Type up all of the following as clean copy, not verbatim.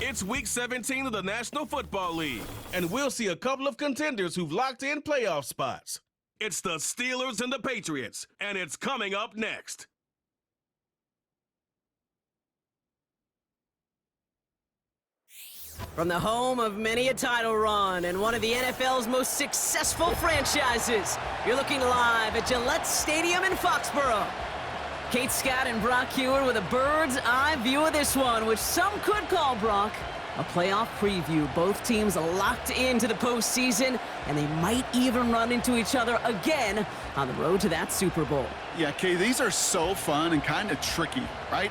It's Week 17 of the National Football League, and we'll see a couple of contenders who've locked in playoff spots. It's the Steelers and the Patriots, and it's coming up next. From the home of many a title run and one of the NFL's most successful franchises, you're looking live at Gillette Stadium in Foxborough. Kate Scott and Brock Hewer with a bird's-eye view of this one, which some could call, Brock, a playoff preview. Both teams locked into the postseason, and they might even run into each other again on the road to that Super Bowl. Yeah, Kay, these are so fun and kind of tricky, right?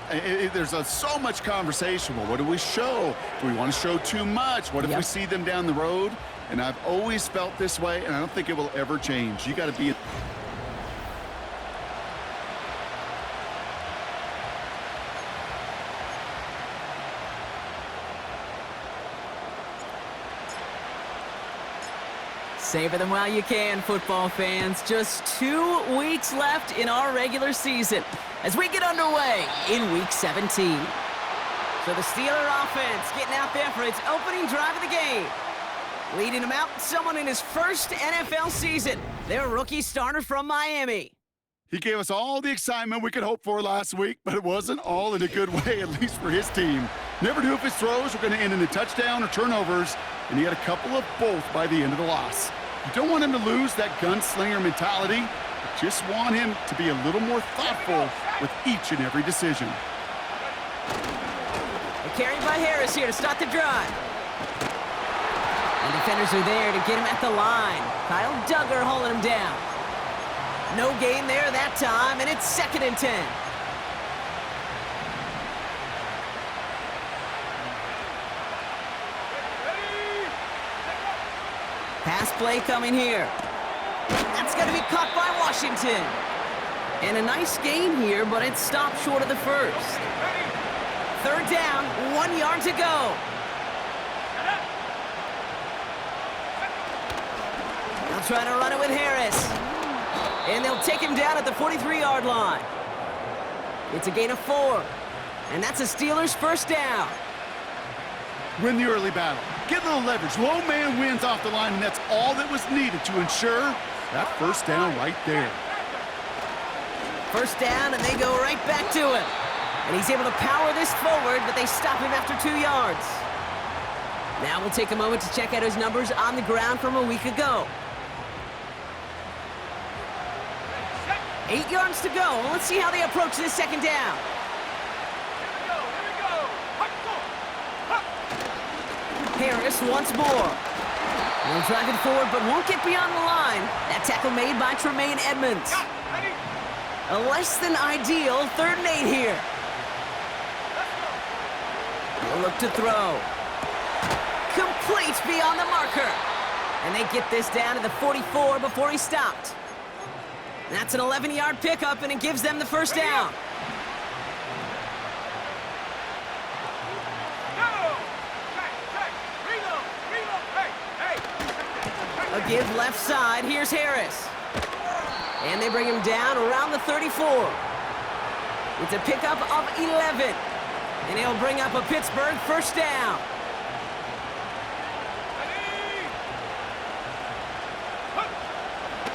There's so much conversation. Well, what do we show? Do we want to show too much? What if we see them down the road? And I've always felt this way, and I don't think it will ever change. You got to be... Savor them while you can, football fans. Just 2 weeks left in our regular season as we get underway in Week 17. So the Steeler offense getting out there for its opening drive of the game. Leading them out, someone in his first NFL season, their rookie starter from Miami. He gave us all the excitement we could hope for last week, but it wasn't all in a good way, at least for his team. Never knew if his throws were going to end in a touchdown or turnovers, and he had a couple of both by the end of the loss. You don't want him to lose that gunslinger mentality. You just want him to be a little more thoughtful with each and every decision. A carry by Harris here to start the drive. And defenders are there to get him at the line. Kyle Duggar holding him down. No gain there that time, and it's 2nd and 10. Pass play coming here. That's going to be caught by Washington. And a nice gain here, but it stopped short of the first. 3rd down, 1 yard to go. They'll try to run it with Harris. And they'll take him down at the 43-yard line. It's a gain of 4. And that's a Steelers' 1st down. Win the early battle. Get a little leverage. Low man wins off the line, and that's all that was needed to ensure that 1st down right there. 1st down, and they go right back to him. And he's able to power this forward, but they stop him after 2 yards. Now we'll take a moment to check out his numbers on the ground from a week ago. 8 yards to go. Let's see how they approach this 2nd down. Harris once more. They'll drive it forward, but won't get beyond the line. That tackle made by Tremaine Edmonds. A less than ideal 3rd and 8 here. They'll look to throw. Complete beyond the marker. And they get this down to the 44 before he stopped. That's an 11-yard pickup, and it gives them the 1st down. A give left side. Here's Harris. And they bring him down around the 34. It's a pickup of 11. And he'll bring up a Pittsburgh 1st down.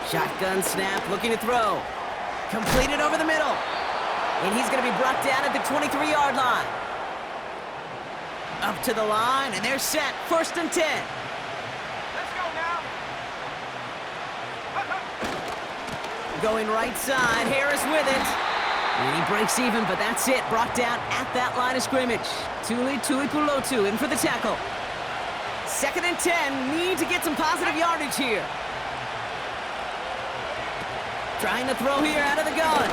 Shotgun snap, looking to throw. Completed over the middle. And he's going to be brought down at the 23-yard line. Up to the line, and they're set. 1st and 10. Let's go now. Going right side, Harris with it. And he breaks even, but that's it. Brought down at that line of scrimmage. Tuli Tuipulotu in for the tackle. 2nd and 10. Need to get some positive yardage here. Trying to throw here out of the gun.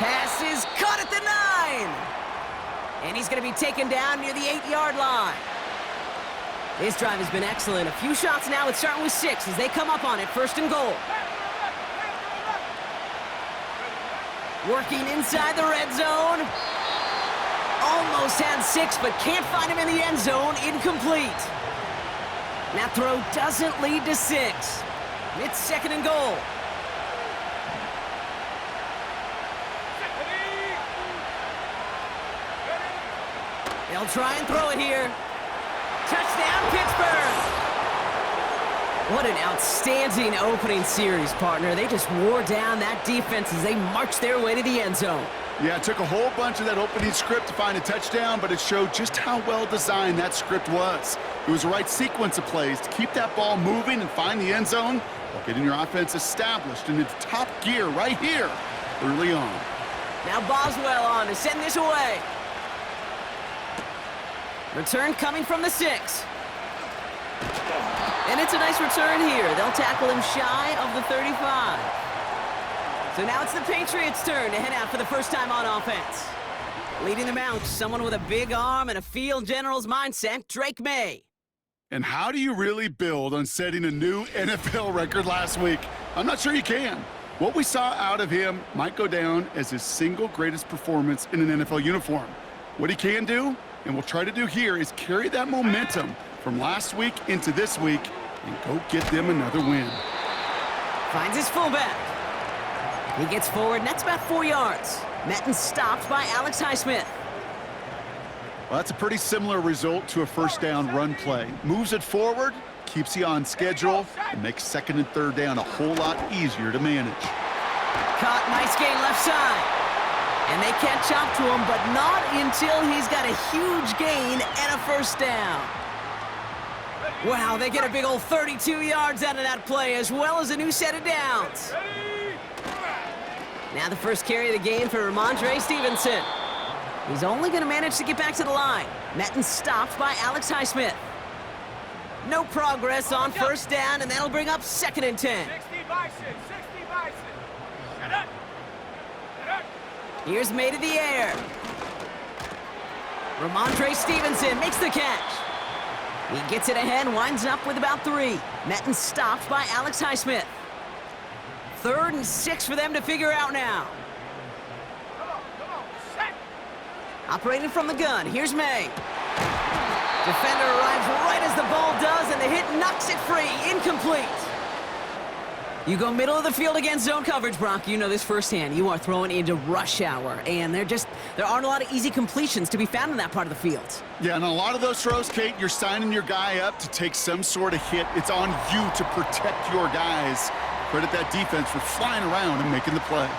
Pass is caught at the 9. And he's going to be taken down near the 8-yard line. His drive has been excellent. A few shots now. It's starting with 6 as they come up on it. 1st and goal. Working inside the red zone. Almost had 6, but can't find him in the end zone. Incomplete. That throw doesn't lead to 6. It's 2nd and goal. They'll try and throw it here. Touchdown, Pittsburgh! What an outstanding opening series, partner. They just wore down that defense as they marched their way to the end zone. Yeah, it took a whole bunch of that opening script to find a touchdown, but it showed just how well designed that script was. It was the right sequence of plays to keep that ball moving and find the end zone while getting your offense established in its top gear right here early on. Now Boswell on to send this away. Return coming from the 6. And it's a nice return here. They'll tackle him shy of the 35. So now it's the Patriots' turn to head out for the first time on offense. Leading them out, someone with a big arm and a field general's mindset, Drake May. And how do you really build on setting a new NFL record last week? I'm not sure you can. What we saw out of him might go down as his single greatest performance in an NFL uniform. What he can do, and we'll try to do here, is carry that momentum from last week into this week and go get them another win. Finds his fullback. He gets forward, and that's about 4 yards. Metton stopped by Alex Highsmith. Well, that's a pretty similar result to a first down run play. Moves it forward, keeps you on schedule, and makes second and third down a whole lot easier to manage. Caught, nice gain left side. And they can't chop to him, but not until he's got a huge gain and a first down. Wow, they get a big old 32 yards out of that play, as well as a new set of downs. Now the first carry of the game for Ramondre Stevenson. He's only going to manage to get back to the line. Metton stopped by Alex Highsmith. No progress on first down, and that'll bring up 2nd and 10. 60 Bison, 60 Bison. Get up. Get up. Here's May to the air. Ramondre Stevenson makes the catch. He gets it ahead, winds up with about 3. Metton stopped by Alex Highsmith. 3rd and 6 for them to figure out now. Come on, set. Operating from the gun, here's May. Defender arrives right as the ball does, and the hit knocks it free. Incomplete. You go middle of the field against zone coverage, Brock. You know this firsthand. You are throwing into rush hour, and there aren't a lot of easy completions to be found in that part of the field. Yeah, and a lot of those throws, Kate, you're signing your guy up to take some sort of hit. It's on you to protect your guys. Credit that defense for flying around and making the play.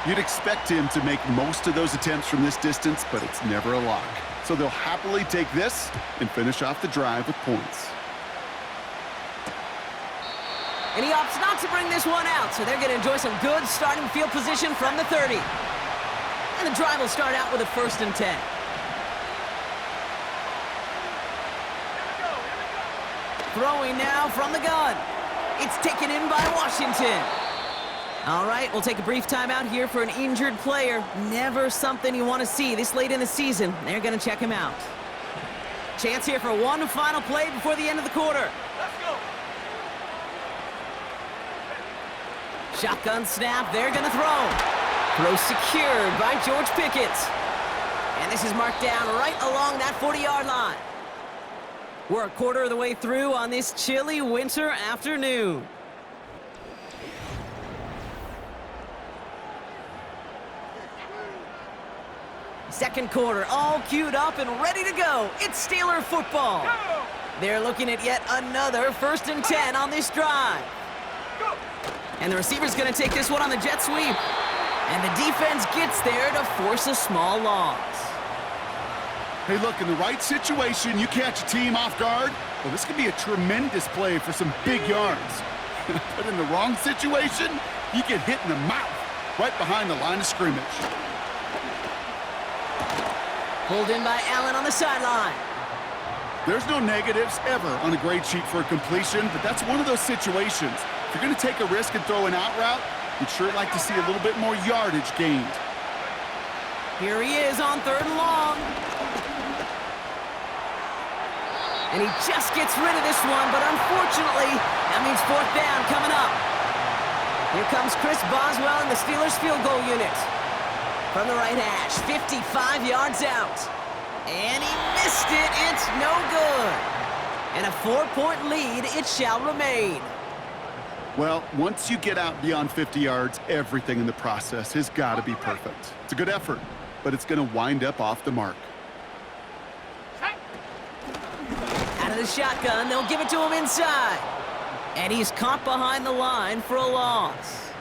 You'd expect him to make most of those attempts from this distance, but it's never a lock. So they'll happily take this and finish off the drive with points. And he opts not to bring this one out, so they're going to enjoy some good starting field position from the 30. And the drive will start out with a 1st and 10. Throwing now from the gun. It's taken in by Washington. All right, we'll take a brief timeout here for an injured player. Never something you want to see this late in the season. They're going to check him out. Chance here for one final play before the end of the quarter. Let's go. Shotgun snap, they're going to throw. Throw secured by George Pickett. And this is marked down right along that 40-yard line. We're a quarter of the way through on this chilly winter afternoon. Second quarter, all queued up and ready to go. It's Steeler football. Go. They're looking at yet another 1st and 10 on this drive. Go. And the receiver's going to take this one on the jet sweep. And the defense gets there to force a small loss. Hey, look, in the right situation, you catch a team off guard. Well, this could be a tremendous play for some big yards. But in the wrong situation, you get hit in the mouth right behind the line of scrimmage. Pulled in by Allen on the sideline. There's no negatives ever on a grade sheet for a completion, but that's one of those situations. If you're going to take a risk and throw an out route, you'd sure like to see a little bit more yardage gained. Here he is on 3rd and long. And he just gets rid of this one, but unfortunately, that means 4th down coming up. Here comes Chris Boswell in the Steelers field goal unit. From the right hash, 55 yards out. And he missed it. It's no good. And a 4-point lead, it shall remain. Well, once you get out beyond 50 yards, everything in the process has got to be perfect. It's a good effort, but it's going to wind up off the mark. the shotgun. They'll give it to him inside. And he's caught behind the line for a loss.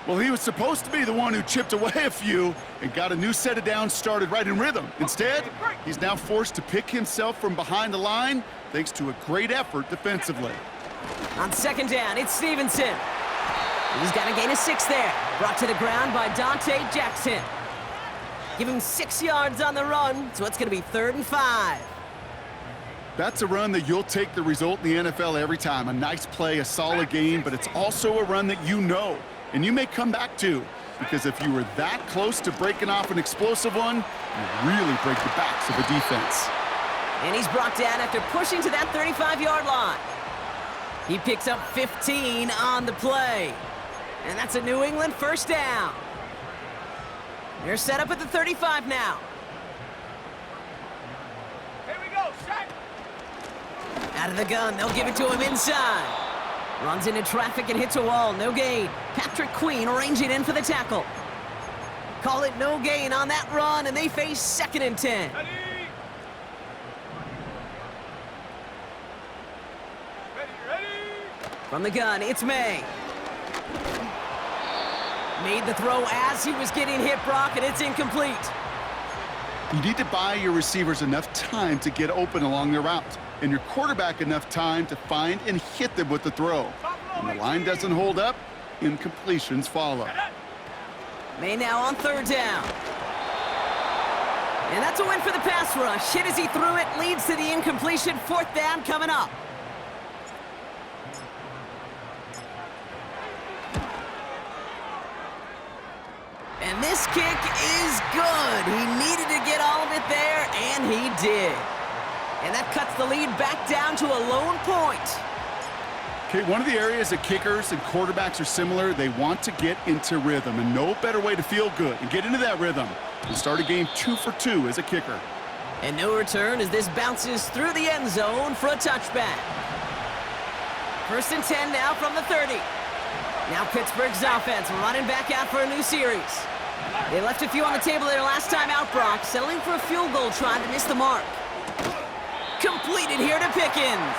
Well, he was supposed to be the one who chipped away a few and got a new set of downs started right in rhythm. Instead, he's now forced to pick himself from behind the line thanks to a great effort defensively. On second down, it's Stevenson. He's got a gain of 6 there. Brought to the ground by Dante Jackson. Give him 6 yards on the run, so it's going to be 3rd and 5. That's a run that you'll take the result in the NFL every time. A nice play, a solid game, but it's also a run that you know and you may come back to, because if you were that close to breaking off an explosive one, you really break the backs of a defense. And he's brought down after pushing to that 35-yard line. He picks up 15 on the play. And that's a New England first down. They're set up at the 35 now. Here we go, set. Out of the gun, they'll give it to him inside. Runs into traffic and hits a wall, no gain. Patrick Queen arranging in for the tackle. Call it no gain on that run, and they face 2nd and 10. Ready. Ready. From the gun, it's May. Made the throw as he was getting hit, Brock, and it's incomplete. You need to buy your receivers enough time to get open along their route, and your quarterback enough time to find and hit them with the throw. When the line doesn't hold up, incompletions follow. May now on 3rd down. And that's a win for the pass rush. Hit as he threw it, leads to the incompletion. 4th down coming up. And this kick is good. He needed to get all of it there, and he did. And that cuts the lead back down to a lone point. Okay, one of the areas that kickers and quarterbacks are similar, they want to get into rhythm, and no better way to feel good and get into that rhythm than start a game 2 for 2 as a kicker. And no return as this bounces through the end zone for a touchback. 1st and 10 now from the 30. Now Pittsburgh's offense running back out for a new series. They left a few on the table their last time out, Brock, settling for a field goal try to miss the mark. Completed here to Pickens.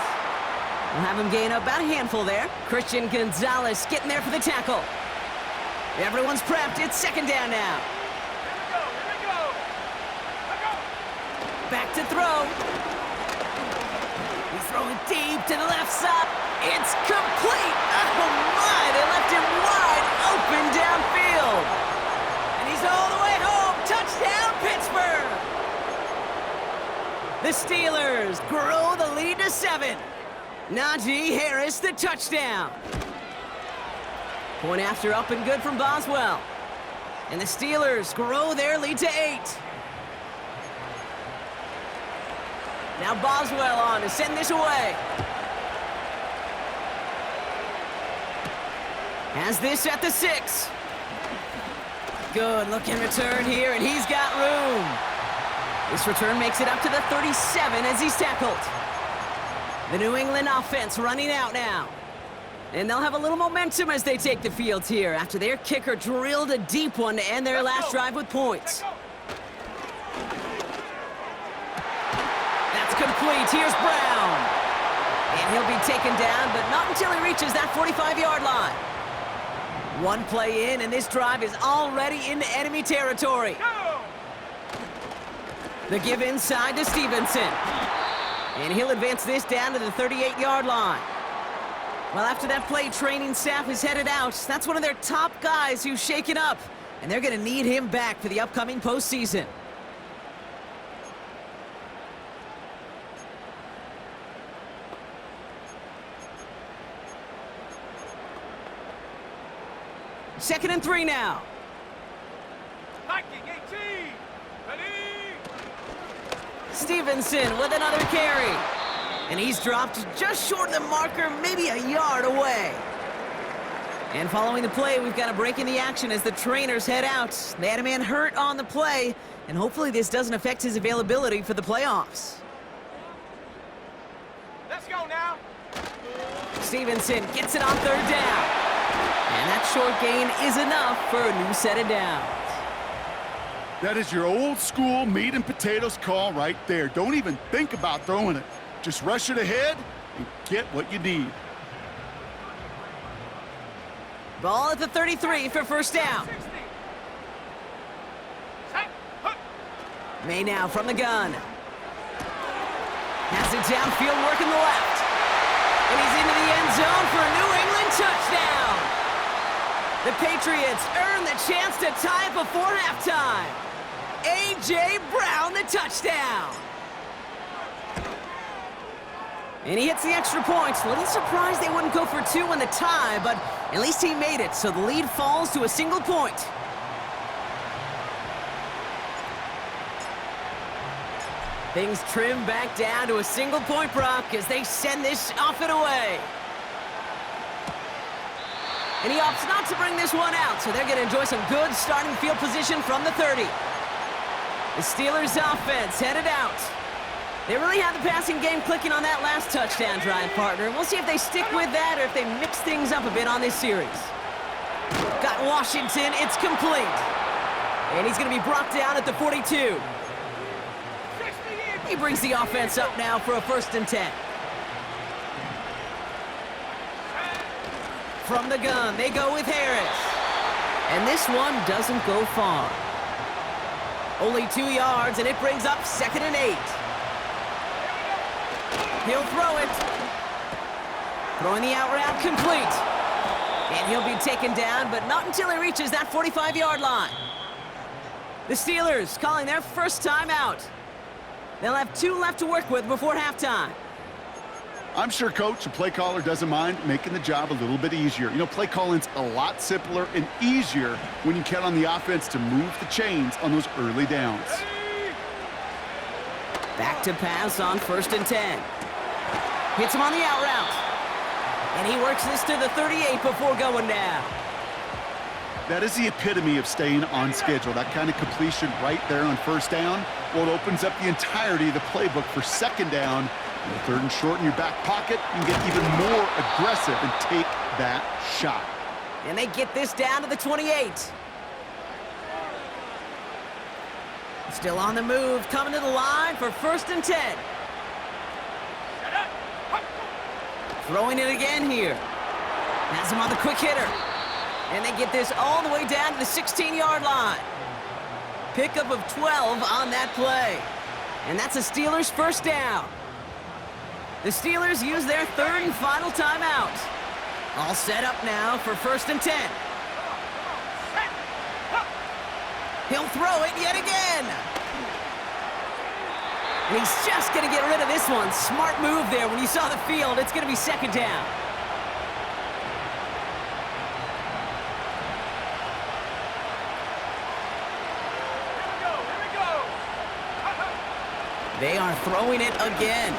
We'll have him gain about a handful there. Christian Gonzalez getting there for the tackle. Everyone's prepped. It's 2nd down now. Here we go. Back to throw. He's throwing deep to the left side. It's complete. Oh my, they left him wide open downfield. And he's all the way home. Touchdown, Pittsburgh. The Steelers grow the lead to 7. Najee Harris, the touchdown. Point after up and good from Boswell. And the Steelers grow their lead to 8. Now Boswell on to send this away. Has this at the 6. Good looking return here, and he's got room. This return makes it up to the 37 as he's tackled. The New England offense running out now. And they'll have a little momentum as they take the field here after their kicker drilled a deep one to end their last drive with points. That's complete. Here's Brown. And he'll be taken down, but not until he reaches that 45-yard line. One play in, and this drive is already into enemy territory. The give inside to Stevenson. And he'll advance this down to the 38-yard line. Well, after that play, training staff is headed out. That's one of their top guys who's shaken up. And they're going to need him back for the upcoming postseason. Second and 3 now. Hiking 18. Ready. Stevenson with another carry. And he's dropped just short of the marker, maybe a yard away. And following the play, we've got a break in the action as the trainers head out. They had a man hurt on the play, and hopefully this doesn't affect his availability for the playoffs. Let's go now. Stevenson gets it on 3rd down. And that short gain is enough for a new set of downs. That is your old school meat and potatoes call right there. Don't even think about throwing it. Just rush it ahead and get what you need. Ball at the 33 for first down. 60. Set. Hook. May now from the gun. Has it downfield, working the left. And he's into the end zone for a New England touchdown. The Patriots earn the chance to tie it before halftime. A.J. Brown, the touchdown. And he hits the extra points. A little surprised they wouldn't go for two in the tie, but at least he made it, so the lead falls to a single point. Things trim back down to a single point, Brock, as they send this off and away. And he opts not to bring this one out, so they're going to enjoy some good starting field position from the 30. The Steelers offense headed out. They really had the passing game clicking on that last touchdown drive, partner. We'll see if they stick with that or if they mix things up a bit on this series. Got Washington, it's complete. And he's going to be brought down at the 42. He brings the offense up now for a 1st and 10. From the gun, they go with Harris. And this one doesn't go far. Only 2 yards, and it brings up 2nd and 8. He'll throw it. Throwing the out route complete. And he'll be taken down, but not until he reaches that 45-yard line. The Steelers calling their first time out. They'll have 2 left to work with before halftime. I'm sure Coach, the play caller, doesn't mind making the job a little bit easier. You know, play calling's a lot simpler and easier when you count on the offense to move the chains on those early downs. Back to pass on 1st and 10. Hits him on the out route. And he works this to the 38 before going down. That is the epitome of staying on schedule. That kind of completion right there on 1st down. Well, it opens up the entirety of the playbook for 2nd down. And 3rd and short in your back pocket, you can get even more aggressive and take that shot. And they get this down to the 28. Still on the move, coming to the line for 1st and 10. Throwing it again here. Has him on the quick hitter. And they get this all the way down to the 16-yard line. Pickup of 12 on that play. And that's a Steelers 1st down. The Steelers use their 3rd and final timeout. All set up now for 1st and 10. He'll throw it yet again. And he's just going to get rid of this one. Smart move there when you saw the field. It's going to be 2nd down. Here we go. They are throwing it again.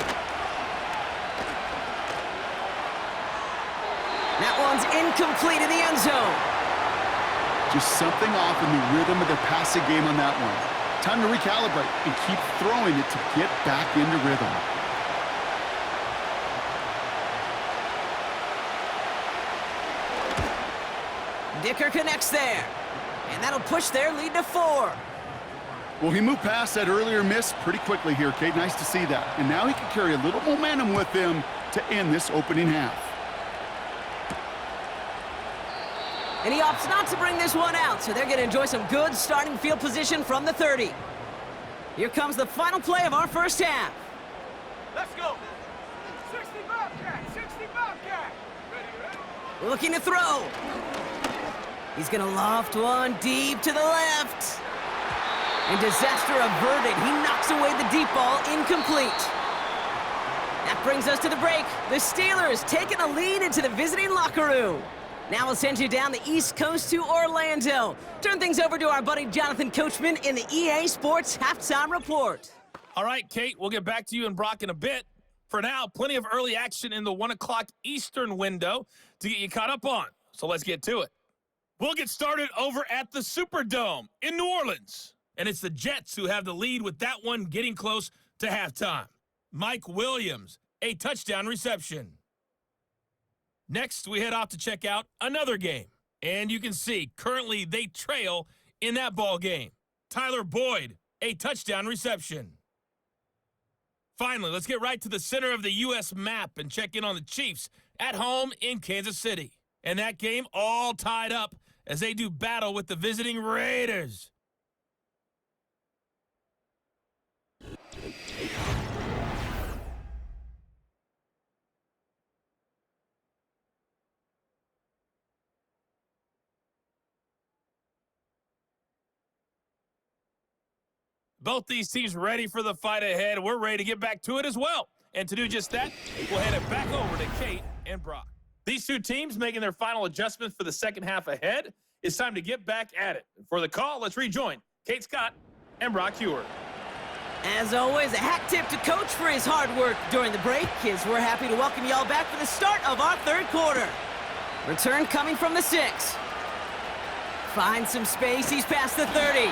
That one's incomplete in the end zone. Just something off in the rhythm of their passing game on that one. Time to recalibrate and keep throwing it to get back into rhythm. Dicker connects there. And that'll push their lead to 4. Well, he moved past that earlier miss pretty quickly here, Kate. Nice to see that. And now he can carry a little momentum with him to end this opening half. And he opts not to bring this one out, so they're going to enjoy some good starting field position from the 30. Here comes the final play of our 1st half. Let's go. 60 Bobcat. 60 Bobcat. Ready. Looking to throw. He's going to loft one deep to the left. And disaster averted. He knocks away the deep ball, incomplete. That brings us to the break. The Steelers taking a lead into the visiting locker room. Now we'll send you down the East Coast to Orlando. Turn things over to our buddy Jonathan Coachman in the EA Sports Halftime Report. All right, Kate, we'll get back to you and Brock in a bit. For now, plenty of early action in the 1 o'clock Eastern window to get you caught up on. So let's get to it. We'll get started over at the Superdome in New Orleans. And it's the Jets who have the lead with that one getting close to halftime. Mike Williams, a touchdown reception. Next, we head off to check out another game. And you can see, currently they trail in that ball game. Tyler Boyd, a touchdown reception. Finally, let's get right to the center of the U.S. map and check in on the Chiefs at home in Kansas City. And that game all tied up as they do battle with the visiting Raiders. Both these teams ready for the fight ahead. We're ready to get back to it as well. And to do just that, we'll hand it back over to Kate and Brock. These two teams making their final adjustments for the second half ahead. It's time to get back at it. For the call, let's rejoin Kate Scott and Brock Hewer. As always, a hat tip to Coach for his hard work during the break, as we're happy to welcome y'all back for the start of our third quarter. Return coming from the 6. Finds some space, he's past the 30.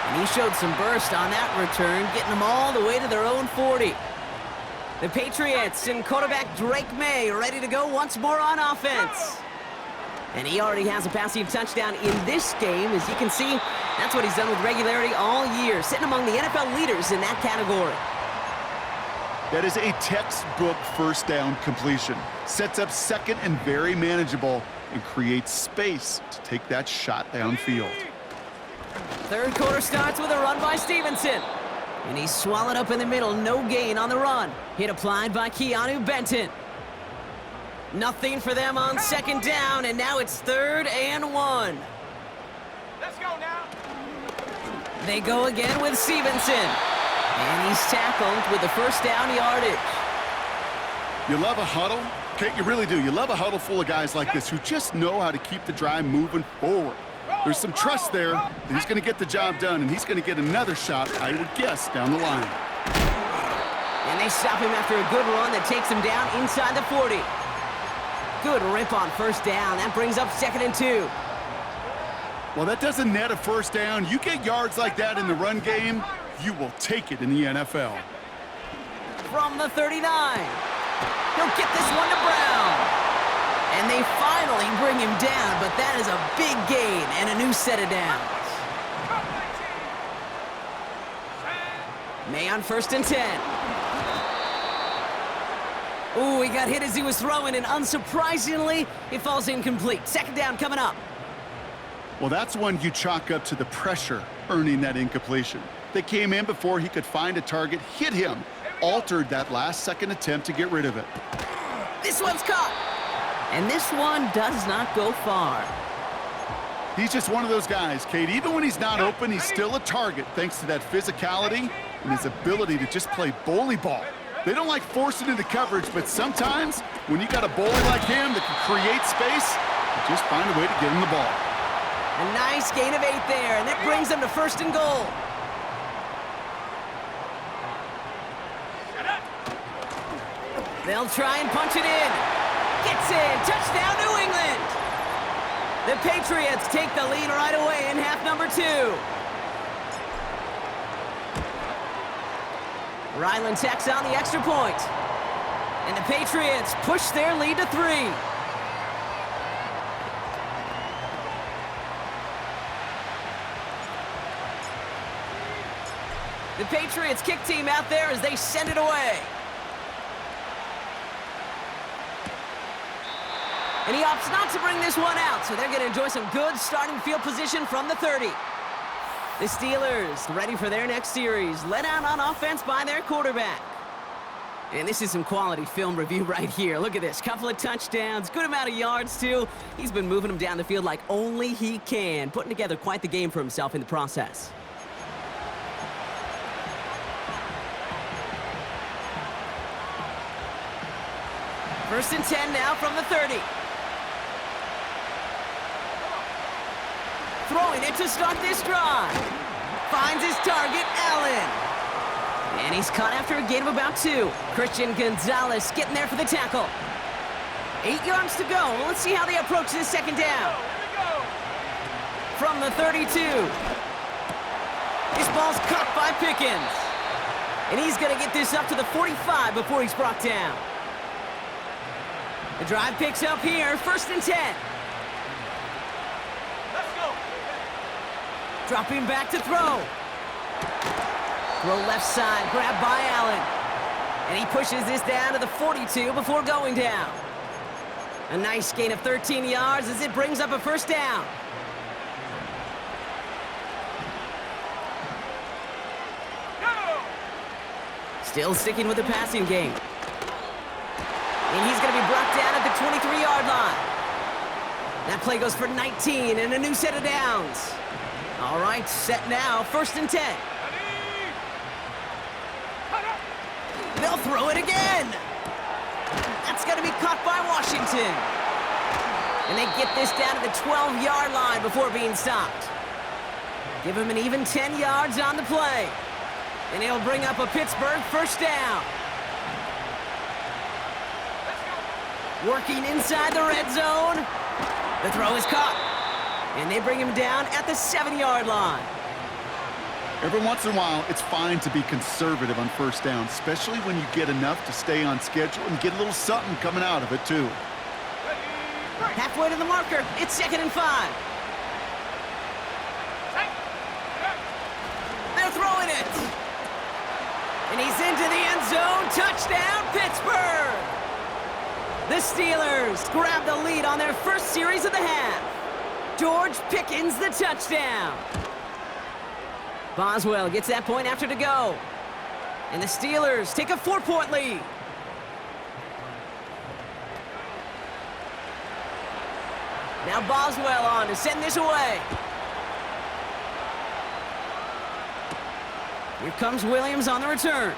And he showed some burst on that return, getting them all the way to their own 40. The Patriots and quarterback Drake May ready to go once more on offense. And he already has a passing touchdown in this game. As you can see, that's what he's done with regularity all year, sitting among the NFL leaders in that category. That is a textbook first down completion. Sets up second and very manageable and creates space to take that shot downfield. Third quarter starts with a run by Stevenson. And he's swallowed up in the middle, no gain on the run. Hit applied by Keanu Benton. Nothing for them on second down, and now it's 3rd and 1. Let's go now. They go again with Stevenson. And he's tackled with the first down yardage. You love a huddle? Kate, you really do. You love a huddle full of guys like this who just know how to keep the drive moving forward. There's some trust there that he's going to get the job done, and he's going to get another shot, I would guess, down the line. And they stop him after a good run that takes him down inside the 40. Good rip on first down. That brings up 2nd and 2. Well, that doesn't net a first down. You get yards like that in the run game, you will take it in the NFL. From the 39. He'll get this one to Brown. And they finally bring him down, but that is a big gain and a new set of downs. May on 1st and 10. Ooh, he got hit as he was throwing, and unsurprisingly, it falls incomplete. Second down coming up. Well, that's one you chalk up to the pressure earning that incompletion. They came in before he could find a target, hit him, altered that last-second attempt to get rid of it. This one's caught. And this one does not go far. He's just one of those guys, Kate. Even when he's not open, he's still a target thanks to that physicality and his ability to just play bully ball. They don't like forcing into coverage, but sometimes when you got a bully like him that can create space, you just find a way to get him the ball. A nice gain of 8 there, and that brings them to 1st and goal. They'll try and punch it in. Gets in. Touchdown, New England. The Patriots take the lead right away in half number 2. Ryland tacks on the extra point. And the Patriots push their lead to 3. The Patriots kick team out there as they send it away. And he opts not to bring this one out, so they're going to enjoy some good starting field position from the 30. The Steelers ready for their next series, led out on offense by their quarterback. And this is some quality film review right here. Look at this, couple of touchdowns, good amount of yards too. He's been moving them down the field like only he can, putting together quite the game for himself in the process. First and 10 now from the 30. Throwing it to start this drive. Finds his target, Allen. And he's caught after a gain of about 2. Christian Gonzalez getting there for the tackle. 8 yards to go. Let's see how they approach this second down. From the 32. This ball's caught by Pickens. And he's going to get this up to the 45 before he's brought down. The drive picks up here, 1st and 10. Let's go. Dropping back to throw. Throw left side, grabbed by Allen. And he pushes this down to the 42 before going down. A nice gain of 13 yards as it brings up a first down. Still sticking with the passing game. And he's going to be brought down at the 23-yard line. That play goes for 19 and a new set of downs. All right, set now, 1st and 10. They'll throw it again. That's going to be caught by Washington. And they get this down to the 12-yard line before being stopped. Give him an even 10 yards on the play. And he'll bring up a Pittsburgh first down. Working inside the red zone. The throw is caught. And they bring him down at the 7-yard line. Every once in a while, it's fine to be conservative on first down, especially when you get enough to stay on schedule and get a little something coming out of it, too. Halfway to the marker, it's 2nd and 5. They're throwing it. And he's into the end zone. Touchdown, Pittsburgh! The Steelers grab the lead on their first series of the half. George Pickens, the touchdown. Boswell gets that point after to go. And the Steelers take a 4-point lead. Now Boswell on to send this away. Here comes Williams on the return.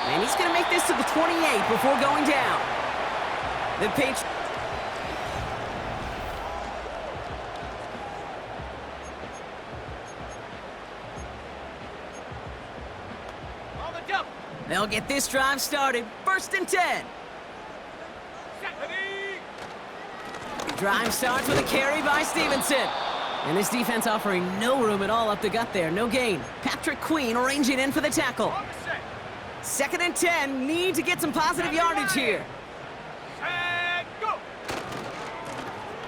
And he's going to make this to the 28 before going down. The Patriots. They'll get this drive started. 1st and 10. The drive starts with a carry by Stevenson. And this defense offering no room at all up the gut there. No gain. Patrick Queen arranging in for the tackle. 2nd and 10. Need to get some positive yardage here.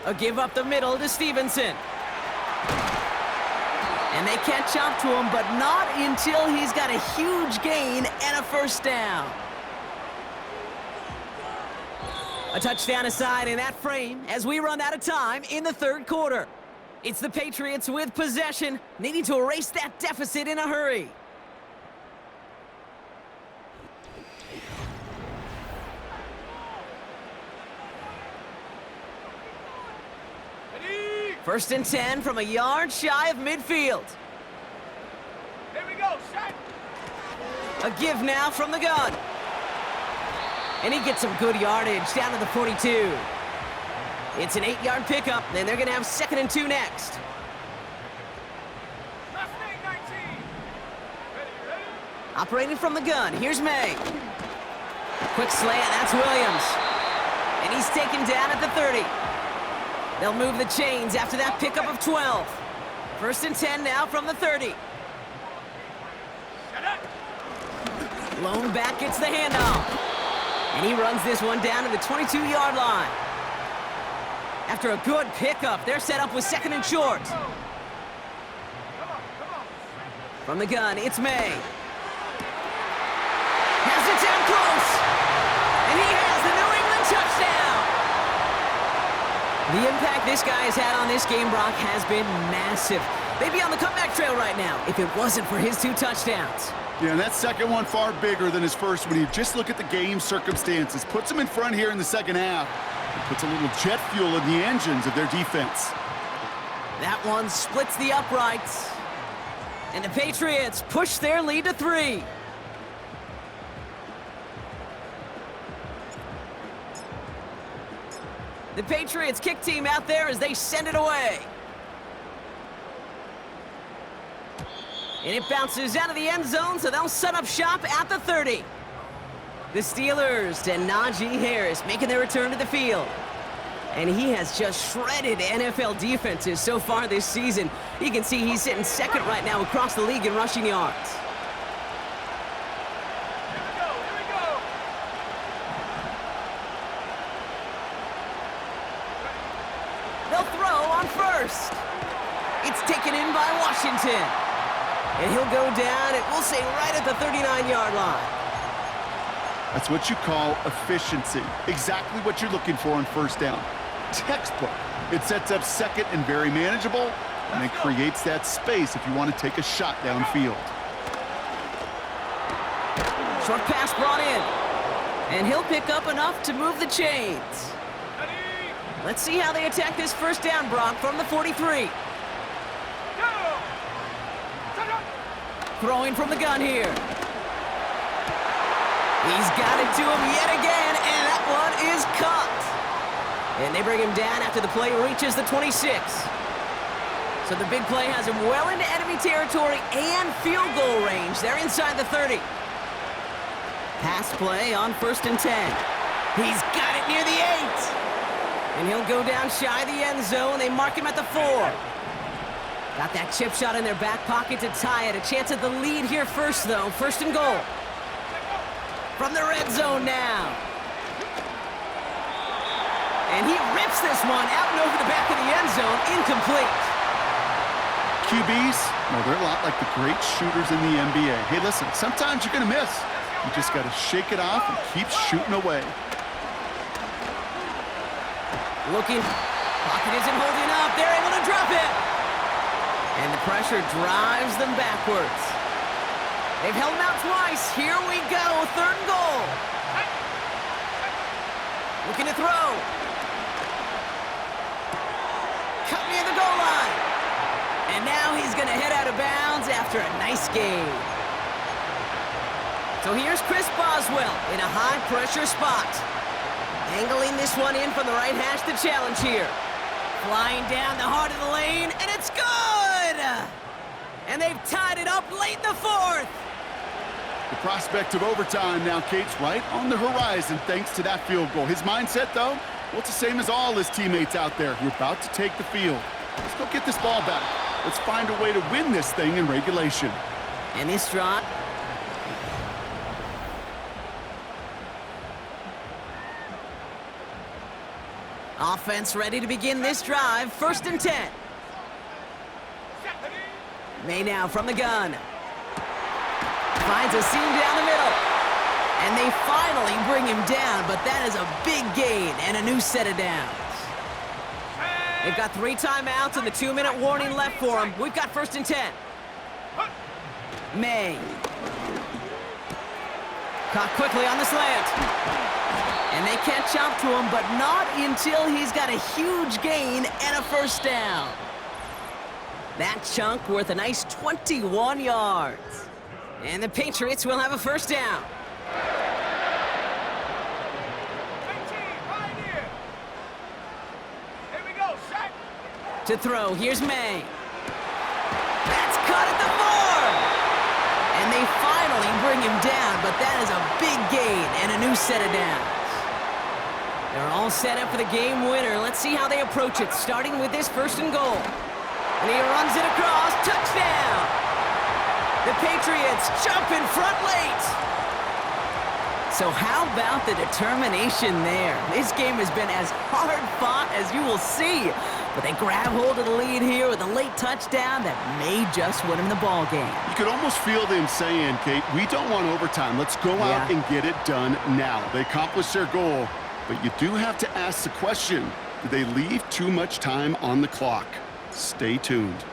A give up the middle to Stevenson. And they catch up to him, but not until he's got a huge gain and a first down. A touchdown aside in that frame as we run out of time in the 3rd quarter. It's the Patriots with possession, needing to erase that deficit in a hurry. First and 10 from a yard shy of midfield. Here we go, shot. A give now from the gun. And he gets some good yardage down to the 42. It's an 8-yard pickup, and they're going to have 2nd and 2 next. Mustang 19. Ready? Operating from the gun, here's May. Quick slant, that's Williams. And he's taken down at the 30. They'll move the chains after that pickup of 12. 1st and 10 now from the 30. Lone back gets the handoff. And he runs this one down to the 22-yard line. After a good pickup, they're set up with 2nd and short. From the gun, it's May. Has it down close. And he has the New England touchdown. The impact this guy has had on this game, Brock, has been massive. They'd be on the comeback trail right now if it wasn't for his 2 touchdowns. Yeah, and that second one far bigger than his first when you just look at the game circumstances. Puts him in front here in the second half. And puts a little jet fuel in the engines of their defense. That one splits the uprights. And the Patriots push their lead to 3. The Patriots kick team out there as they send it away. And it bounces out of the end zone, so they'll set up shop at the 30. The Steelers to Najee Harris making their return to the field. And he has just shredded NFL defenses so far this season. You can see he's sitting 2nd right now across the league in rushing yards. Here we go. They'll throw on 1st. It's taken in by Washington. And he'll go down, and we'll say right at the 39-yard line. That's what you call efficiency. Exactly what you're looking for on first down. Textbook. It sets up second and very manageable, and it creates that space if you want to take a shot downfield. Short pass brought in. And he'll pick up enough to move the chains. Let's see how they attack this first down, Brock, from the 43. Throwing from the gun here. He's got it to him yet again, and that one is caught. And they bring him down after the play reaches the 26. So the big play has him well into enemy territory and field goal range. They're inside the 30. Pass play on 1st and 10. He's got it near the 8. And he'll go down shy of the end zone. They mark him at the 4. Got that chip shot in their back pocket to tie it. A chance at the lead here first, though. 1st and goal. From the red zone now. And he rips this one out and over the back of the end zone. Incomplete. QBs, well, they're a lot like the great shooters in the NBA. Hey, listen, sometimes you're going to miss. You just got to shake it off and keep shooting away. Looking. Pocket isn't holding up. They're able to drop it. And the pressure drives them backwards. They've held him out twice. Here we go. 3rd and goal. Looking to throw. Cut near the goal line. And now he's going to head out of bounds after a nice game. So here's Chris Boswell in a high-pressure spot. Angling this one in from the right hash to challenge here. Flying down the heart of the lane, and it's good! And they've tied it up late in the 4th. The prospect of overtime now, Kate's right on the horizon thanks to that field goal. His mindset, though, well, it's the same as all his teammates out there. You're about to take the field. Let's go get this ball back. Let's find a way to win this thing in regulation. And this drive. Offense ready to begin this drive. 1st and 10. May now from the gun. Finds a seam down the middle. And they finally bring him down, but that is a big gain and a new set of downs. They've got 3 timeouts and the 2-minute warning left for them. We've got 1st and 10. May. Caught quickly on the slant. And they can't chop to him, but not until he's got a huge gain and a 1st down. That chunk worth a nice 21 yards. And the Patriots will have a 1st down. Here we go, set. To throw, here's May. That's caught at the 4. And they finally bring him down, but that is a big gain and a new set of downs. They're all set up for the game winner. Let's see how they approach it, starting with this 1st and goal. And he runs it across. Touchdown! The Patriots jump in front late. So how about the determination there? This game has been as hard fought as you will see. But they grab hold of the lead here with a late touchdown that may just win them the ball game. You could almost feel them saying, Kate, we don't want overtime. Let's go out and get it done now. They accomplished their goal. But you do have to ask the question, did they leave too much time on the clock? Stay tuned.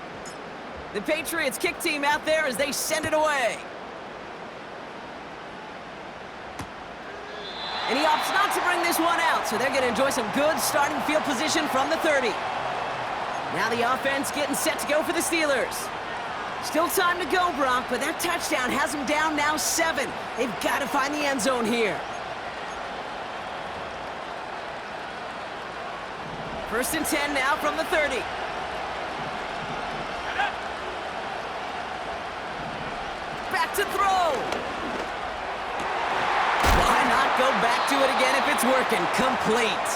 The Patriots kick team out there as they send it away. And he opts not to bring this one out, so they're going to enjoy some good starting field position from the 30. Now the offense getting set to go for the Steelers. Still time to go, Brock, but that touchdown has them down now 7. They've got to find the end zone here. 1st and 10 now from the 30. Back to throw. Why not go back to it again if it's working? Complete.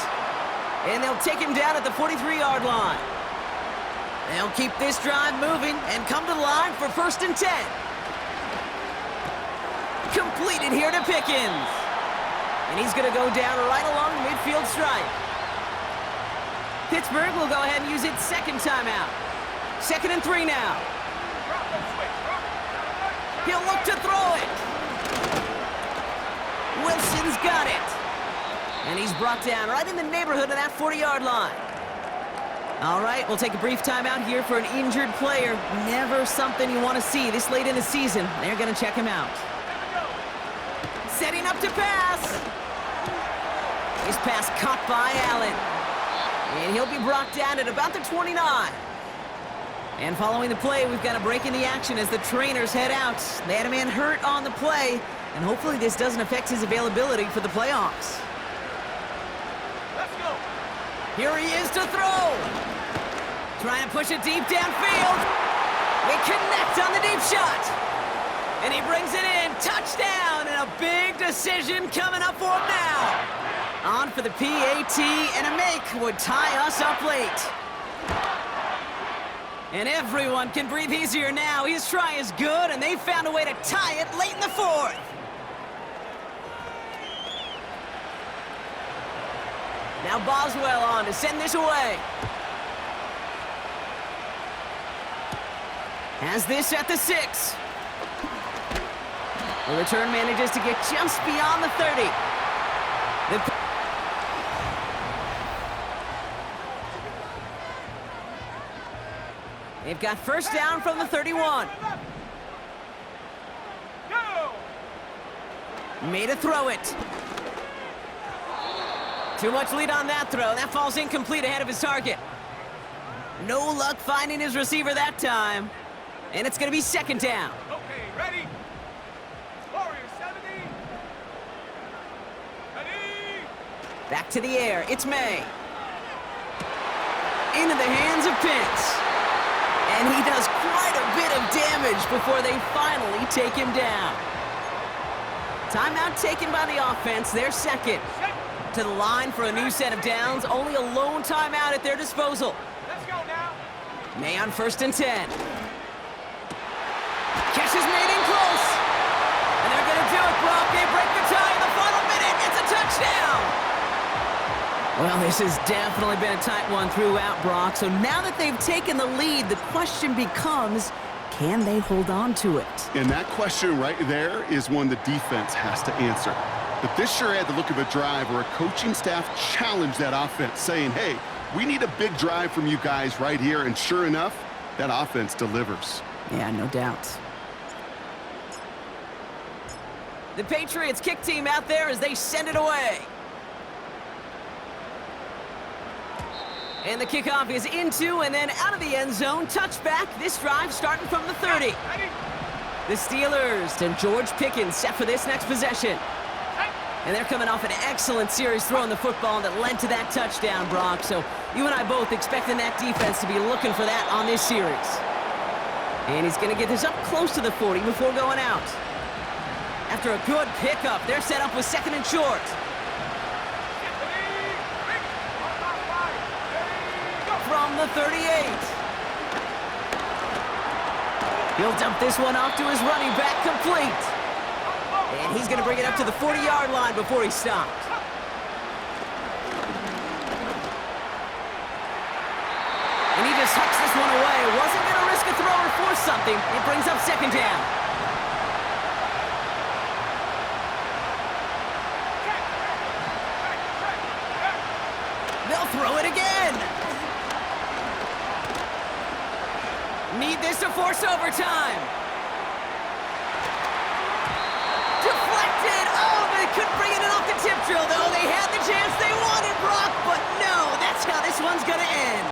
And they'll take him down at the 43-yard line. They'll keep this drive moving and come to the line for 1st and 10. Completed here to Pickens. And he's going to go down right along the midfield stripe. Pittsburgh will go ahead and use its 2nd timeout. 2nd and 3 now. He'll look to throw it. Wilson's got it. And he's brought down right in the neighborhood of that 40-yard line. All right, we'll take a brief timeout here for an injured player. Never something you want to see this late in the season. They're going to check him out. Setting up to pass. His pass caught by Allen. And he'll be brought down at about the 29. And following the play, we've got a break in the action as the trainers head out. They had a man hurt on the play, and hopefully this doesn't affect his availability for the playoffs. Let's go. Here he is to throw. Trying to push it deep downfield. They connect on the deep shot. And he brings it in. Touchdown, and a big decision coming up for him now. On for the PAT, and a make would tie us up late. And everyone can breathe easier now. His try is good, and they found a way to tie it late in the fourth. Now Boswell on to send this away. Has this at the 6. The return manages to get just beyond the 30. They've got first down from the 31. Go. Made a throw it. Too much lead on that throw. That falls incomplete ahead of his target. No luck finding his receiver that time. And it's going to be second down. Okay, ready? Warriors 70. Ready? Back to the air. It's May. Into the hands of Pitts. And he does quite a bit of damage before they finally take him down. Timeout taken by the offense. Their second. To the line for a new set of downs. Only a lone timeout at their disposal. Let's go now. May on 1st and 10. Catch is made in close. And they're going to do it, Brock. They break the tie in the final minute. It's a touchdown. Well, this has definitely been a tight one throughout, Brock. So now that they've taken the lead, the question becomes, can they hold on to it? And that question right there is one the defense has to answer. But this sure had the look of a drive where a coaching staff challenged that offense, saying, hey, we need a big drive from you guys right here. And sure enough, that offense delivers. Yeah, no doubt. The Patriots kick team out there as they send it away. And the kickoff is into and then out of the end zone. Touchback. This drive starting from the 30. Ready? The Steelers and George Pickens set for this next possession. And they're coming off an excellent series throwing the football that led to that touchdown, Brock. So you and I both expecting that defense to be looking for that on this series. And he's going to get this up close to the 40 before going out. After a good pickup, they're set up with second and short. From the 38. He'll dump this one off to his running back, complete. And he's going to bring it up to the 40-yard line before he stopped. And he just hucks this one away. Wasn't going to risk a throw or force something. It brings up second down. They'll throw it again. Need this to force overtime.